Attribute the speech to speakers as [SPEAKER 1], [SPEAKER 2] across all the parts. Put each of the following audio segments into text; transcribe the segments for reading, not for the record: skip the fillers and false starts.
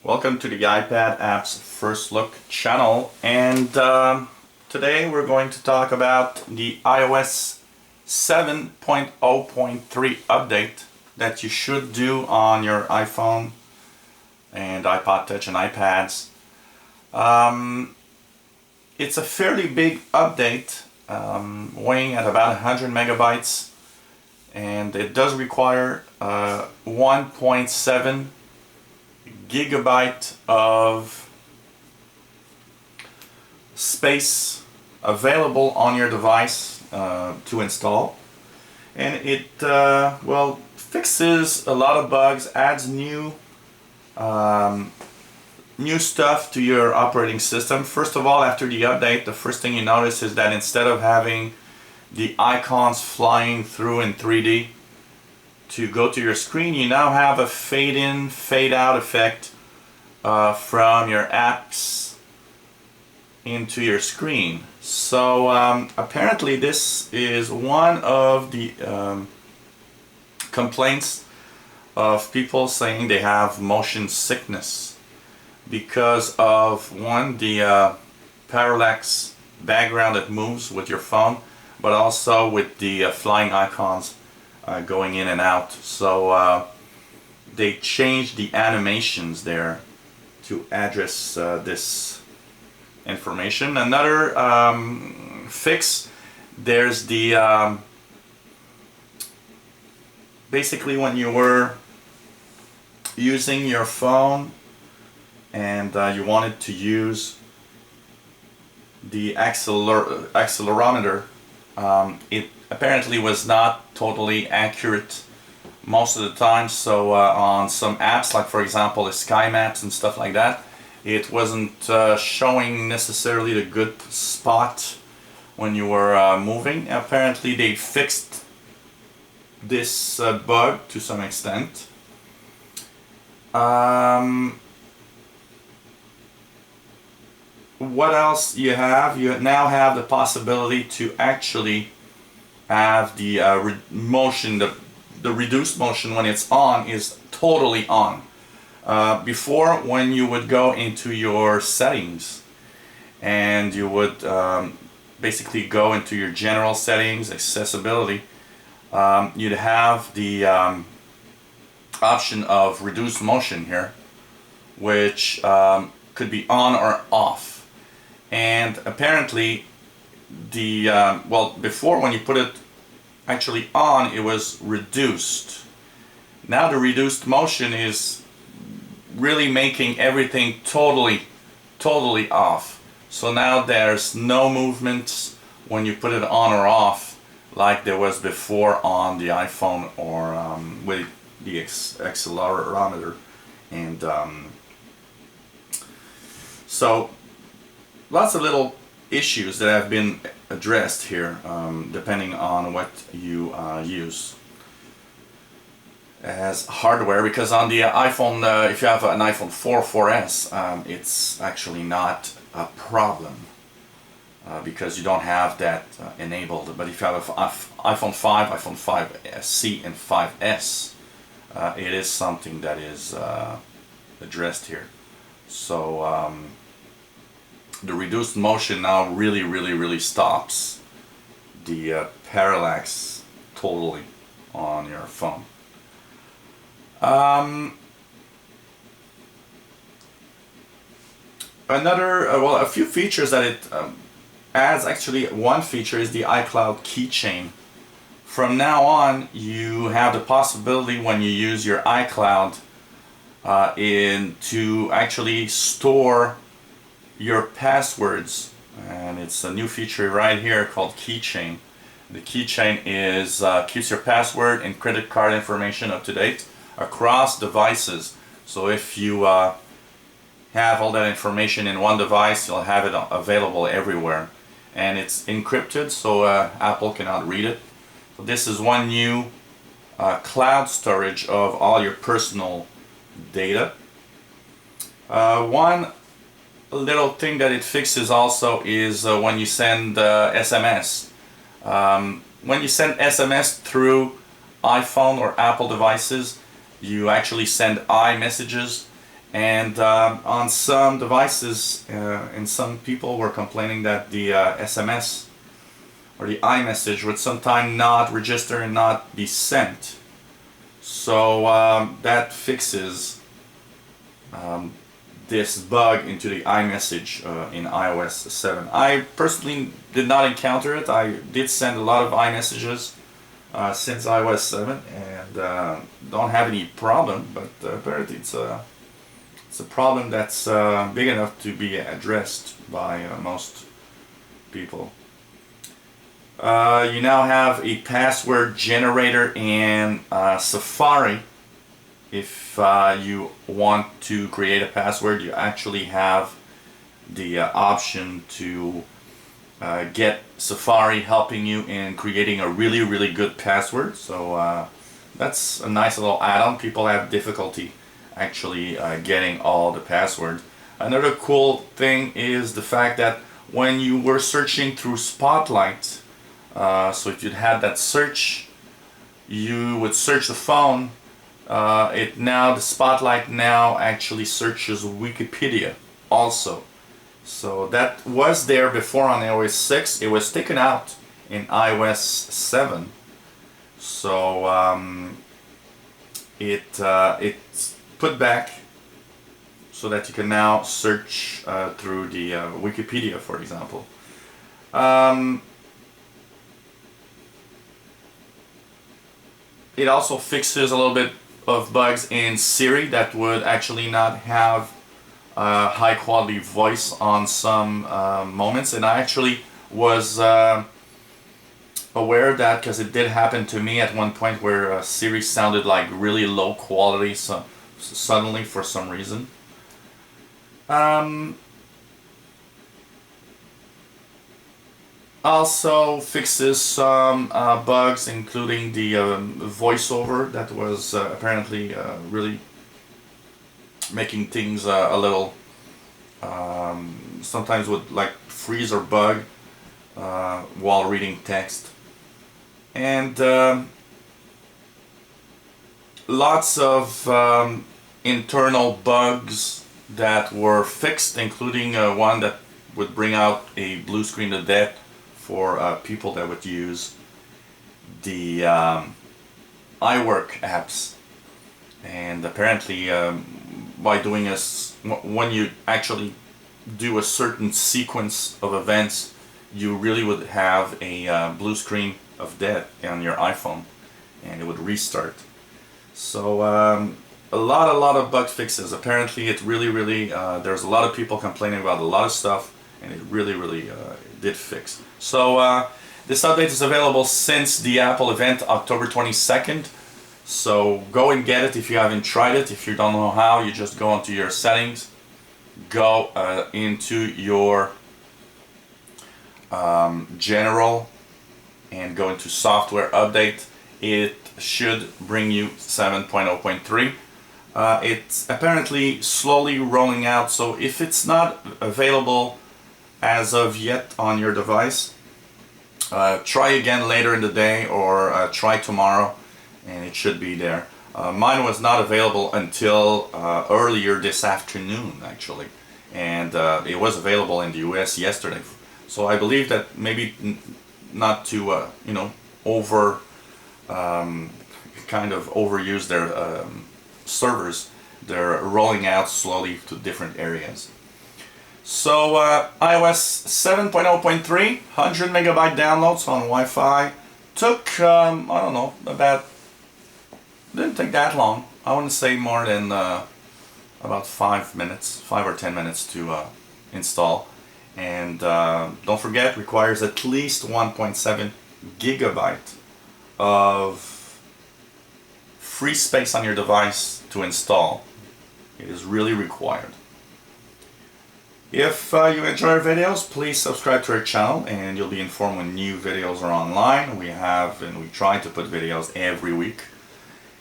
[SPEAKER 1] Welcome to the iPad Apps First Look channel, and today we're going to talk about the iOS 7.0.3 update that you should do on your iPhone and iPod Touch and iPads. It's a fairly big update, weighing at about 100 megabytes, and it does require 1.7 gigabyte of space available on your device to install, and it fixes a lot of bugs, adds new stuff to your operating system. First of all, after the update, the first thing you notice is that instead of having the icons flying through in 3D to go to your screen, you now have a fade in, fade out effect from your apps into your screen. So apparently this is one of the complaints of people saying they have motion sickness because of, one, the parallax background that moves with your phone, but also with the flying icons going in and out. So they changed the animations there to address this information. Another fix, there's the basically when you were using your phone and you wanted to use the accelerometer, it apparently was not totally accurate most of the time. So on some apps, like for example the Sky Maps and stuff like that, it wasn't showing necessarily the good spot when you were moving. Apparently they fixed this bug to some extent. What else you have? You now have the possibility to actually have the motion, the reduced motion when it's on is totally on. Before, when you would go into your settings and you would basically go into your general settings, accessibility, you'd have the option of reduced motion here, which could be on or off. And apparently the before, when you put it actually on, it was reduced. Now the reduced motion is really making everything totally off. So now there's no movements when you put it on or off like there was before on the iPhone or with the accelerometer. And so lots of little issues that have been addressed here, depending on what you use as hardware. Because on the iPhone, if you have an iPhone 4, 4S, it's actually not a problem because you don't have that enabled. But if you have an iPhone 5, iPhone 5C and 5S, it is something that is addressed here. So the reduced motion now really stops the parallax totally on your phone. A few features that it adds. Actually, one feature is the iCloud keychain. From now on, you have the possibility, when you use your iCloud, to actually store your passwords, and it's a new feature right here called Keychain. The keychain is keeps your password and credit card information up to date across devices. So if you have all that information in one device, you'll have it available everywhere, and it's encrypted, so Apple cannot read it. So this is one new cloud storage of all your personal data. One little thing that it fixes also is when you send SMS. When you send SMS through iPhone or Apple devices, you actually send iMessages, And on some devices, and some people were complaining that the SMS or the iMessage would sometimes not register and not be sent. So that fixes this bug into the iMessage in iOS 7. I personally did not encounter it. I did send a lot of iMessages since iOS 7 and don't have any problem, but apparently it's a problem that's big enough to be addressed by most people. You now have a password generator in Safari. If you want to create a password, you actually have the option to get Safari helping you in creating a really good password. So that's a nice little add-on. People have difficulty actually getting all the passwords. Another cool thing is the fact that when you were searching through Spotlight, so if you'd had that search, you would search the phone. The Spotlight now actually searches Wikipedia also. So that was there before on iOS 6. It was taken out in iOS 7. So it's put back so that you can now search through the Wikipedia, for example. It also fixes a little bit of bugs in Siri that would actually not have high quality voice on some moments, and I actually was aware of that because it did happen to me at one point where Siri sounded like really low quality suddenly for some reason. Also fixes some bugs, including the voiceover that was apparently really making things a little sometimes would like freeze or bug while reading text. And lots of internal bugs that were fixed, including one that would bring out a blue screen of death for people that would use the iWork apps. And apparently by doing this, when you actually do a certain sequence of events, you really would have a blue screen of death on your iPhone and it would restart. So a lot of bug fixes. Apparently it really there's a lot of people complaining about a lot of stuff, and it really did fix. So this update is available since the Apple event October 22nd. So go and get it if you haven't tried it. If you don't know how, you just go into your settings, go into your general, and go into software update. It should bring you 7.0.3. It's apparently slowly rolling out, so if it's not available as of yet on your device, try again later in the day, or try tomorrow and it should be there. Mine was not available until earlier this afternoon actually, and it was available in the US yesterday. So I believe that maybe not to kind of overuse their servers. They're rolling out slowly to different areas. So iOS 7.0.3, 100 megabyte downloads on Wi-Fi. Took, I don't know, didn't take that long. I wouldn't say more than about 5 or 10 minutes to install. And don't forget, requires at least 1.7 gigabyte of free space on your device to install. It is really required. If you enjoy our videos, please subscribe to our channel and you'll be informed when new videos are online. We try to put videos every week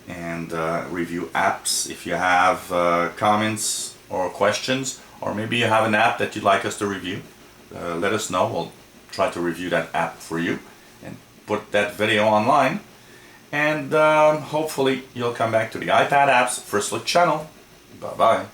[SPEAKER 1] and review apps. If you have comments or questions, or maybe you have an app that you'd like us to review, let us know. We'll try to review that app for you and put that video online. And hopefully you'll come back to the iPad Apps First Look channel. Bye bye.